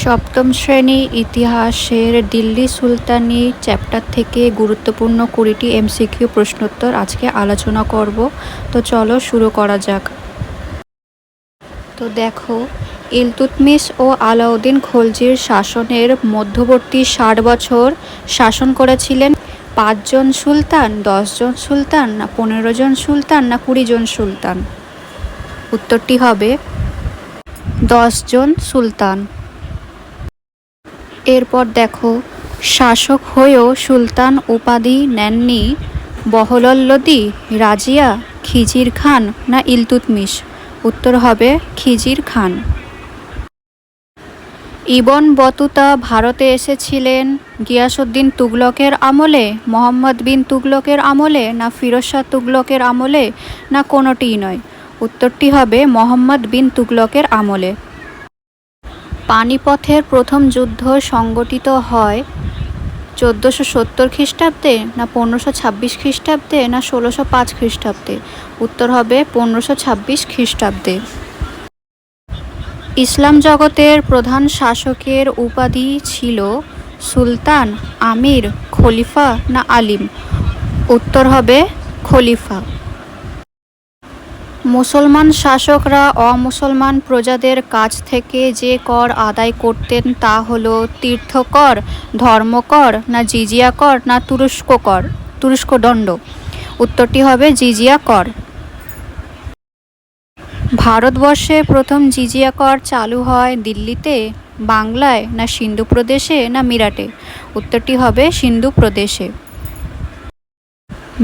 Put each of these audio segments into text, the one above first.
সপ্তম শ্রেণী ইতিহাসের দিল্লি সুলতানি চ্যাপ্টার থেকে গুরুত্বপূর্ণ 20টি এমসিকিউ প্রশ্নোত্তর আজকে আলোচনা করব। তো চলো শুরু করা যাক। তো দেখো, ইলতুৎমিশ ও আলাউদ্দিন খলজির শাসনের মধ্যবর্তী 60 বছর শাসন করেছিলেন 5 জন সুলতান, 10 জন সুলতান, না 15 জন সুলতান, না 20 জন সুলতান? উত্তরটি হবে 10 জন সুলতান। এরপর দেখো, শাসক হয়েও সুলতান উপাধি নেননি বহলল্লোদি, রাজিয়া, খিজির খান, না ইলতুৎমিশ? উত্তর হবে খিজির খান। ইবন বতুতা ভারতে এসেছিলেন গিয়াসউদ্দিন তুগলকের আমলে, মোহাম্মদ বিন তুগলকের আমলে, না ফিরোজ শাহ তুগলকের আমলে, না কোনোটিই নয়? উত্তরটি হবে মোহাম্মদ বিন তুগলকের আমলে। পানিপথের প্রথম যুদ্ধ সংগঠিত হয় 1470 খ্রিস্টাব্দে, না 1526 খ্রিস্টাব্দে, না 1605 খ্রিস্টাব্দে? উত্তর হবে 1526 খ্রিস্টাব্দে। ইসলাম জগতের প্রধান শাসকের উপাধি ছিল সুলতান, আমির, খলিফা, না আলিম? উত্তর হবে খলিফা। মুসলমান শাসকরা অমুসলমান প্রজাদের কাছ থেকে যে কর আদায় করতেন তা হলো তীর্থকর, ধর্মকর, না জিজিয়া কর, না তুরস্ক দণ্ড? উত্তরটি হবে জিজিয়া কর। ভারতবর্ষে প্রথম জিজিয়া কর চালু হয় দিল্লিতে, বাংলায়, না সিন্ধু প্রদেশে, না মিরাটে? উত্তরটি হবে সিন্ধু প্রদেশে।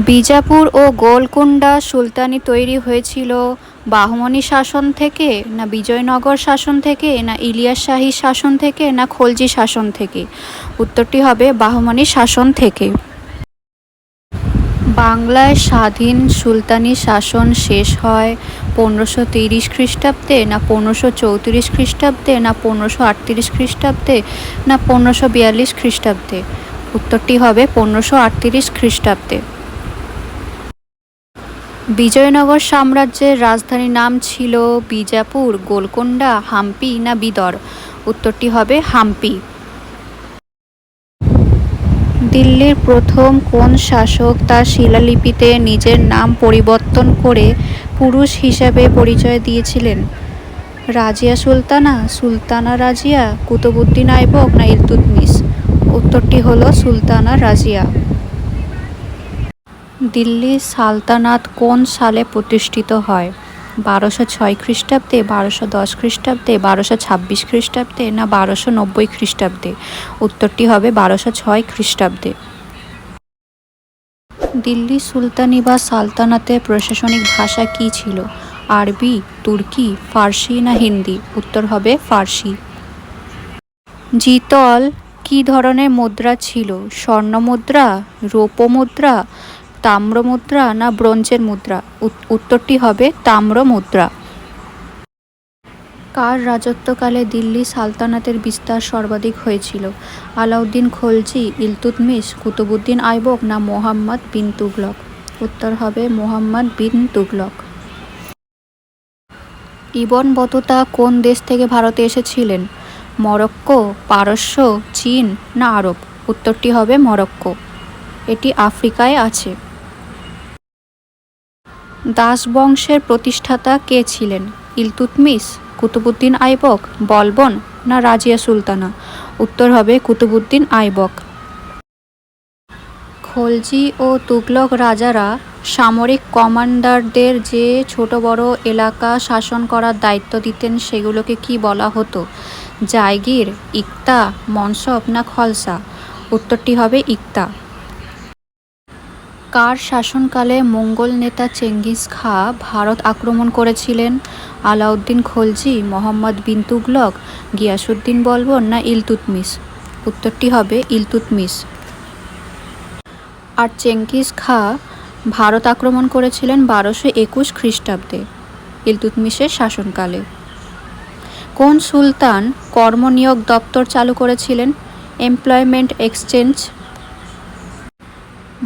বিজাপুর ও গোলকুন্ডা সুলতানি তৈরি হয়েছিল বাহমনি শাসন থেকে, না বিজয়নগর শাসন থেকে, না ইলিয়াস শাহী শাসন থেকে, না খলজি শাসন থেকে? উত্তরটি হবে বাহমনি শাসন থেকে। বাংলায় স্বাধীন সুলতানি শাসন শেষ হয় 1530 খ্রিস্টাব্দে, না 1534 খ্রিস্টাব্দে, না 1538 খ্রিস্টাব্দে, না 1542 খ্রিস্টাব্দে? উত্তরটি হবে 1538 খ্রিস্টাব্দে। বিজয়নগর সাম্রাজ্যের রাজধানীর নাম ছিল বিজাপুর, গোলকুন্ডা, হাম্পি, না বিদর? উত্তরটি হবে হাম্পি। দিল্লির প্রথম কোন শাসক তার শিলালিপিতে নিজের নাম পরিবর্তন করে পুরুষ হিসাবে পরিচয় দিয়েছিলেন? রাজিয়া সুলতানা, সুলতানা রাজিয়া, কুতুবউদ্দিন আইবক, না ইলতুৎমিশ? উত্তরটি হলো সুলতানা রাজিয়া। দিল্লি সালতানাত কোন সালে প্রতিষ্ঠিত হয়? 1206 খ্রিস্টাব্দে, 1210 খ্রিস্টাব্দে, 1226 খ্রিস্টাব্দে, না 1290 খ্রিস্টাব্দে? উত্তরটি হবে 1206 খ্রিস্টাব্দে। দিল্লি সুলতানি বা সালতানাতের প্রশাসনিক ভাষা কী ছিল? আরবি, তুর্কি, ফার্সি, না হিন্দি? উত্তর হবে ফার্সি। জিতল কী ধরনের মুদ্রা ছিল? স্বর্ণ মুদ্রা, রৌপ্য মুদ্রা, তাম্র মুদ্রা, না ব্রোঞ্জের মুদ্রা? উত্তরটি হবে তাম্র মুদ্রা। কার রাজত্বকালে দিল্লি সালতানাতের বিস্তার সর্বাধিক হয়েছিল? আলাউদ্দিন খলজি, ইলতুৎমিশ, কুতুবউদ্দিন আইবক, না মোহাম্মদ বিন তুগলক? উত্তর হবে মোহাম্মদ বিন তুগলক। ইবন বতুতা কোন দেশ থেকে ভারতে এসেছিলেন? মরক্কো, পারস্য, চীন, না আরব? উত্তরটি হবে মরক্কো। এটি আফ্রিকায় আছে। দাস বংশের প্রতিষ্ঠাতা কে ছিলেন? ইলতুৎমিশ, কুতুবউদ্দিন আইবক, বলবন, না রাজিয়া সুলতানা? উত্তর হবে কুতুবউদ্দিন আইবক। খলজি ও তুগলক রাজারা সামরিক কমান্ডারদের যে ছোট বড় এলাকা শাসন করার দায়িত্ব দিতেন সেগুলোকে কি বলা হতো? জায়গির, ইকতা, মনসব, না খলসা? উত্তরটি হবে ইকতা। কার শাসনকালে মঙ্গল নেতা চেঙ্গিস খা ভারত আক্রমণ করেছিলেন? আলাউদ্দিন খলজি, মোহাম্মদ বিন তুগলক, গিয়াসউদ্দিন বলবন, না ইলতুৎমিশ? উত্তরটি হবে ইলতুৎমিশ। আর চেঙ্গিস খা ভারত আক্রমণ করেছিলেন 1221 খ্রিস্টাব্দে ইলতুৎমিশের শাসনকালে। কোন সুলতান কর্মনিয়োগ দপ্তর চালু করেছিলেন? Employment exchange?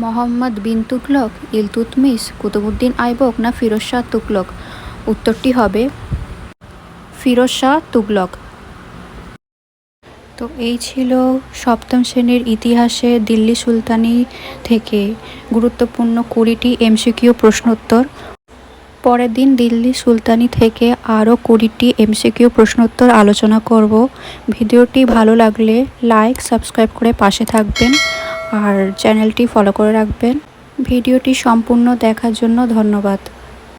মোহাম্মদ বিন তুগলক, ইলতুৎমিশ, কুতুবউদ্দিন আইবক, না ফিরোজ শাহ তুগলক? উত্তরটি হবে ফিরোজ শাহ তুগলক। তো এই ছিল সপ্তম শ্রেণীর ইতিহাসে দিল্লি সুলতানি থেকে গুরুত্বপূর্ণ 20টি এমসিকিউ প্রশ্নোত্তর। পরের দিন দিল্লি সুলতানি থেকে আরও 20টি এমসিকিউ প্রশ্নোত্তর আলোচনা করব। ভিডিওটি ভালো লাগলে লাইক সাবস্ক্রাইব করে পাশে থাকবেন আর চ্যানেলটি ফলো করে রাখবেন। ভিডিওটি সম্পূর্ণ দেখার জন্য ধন্যবাদ।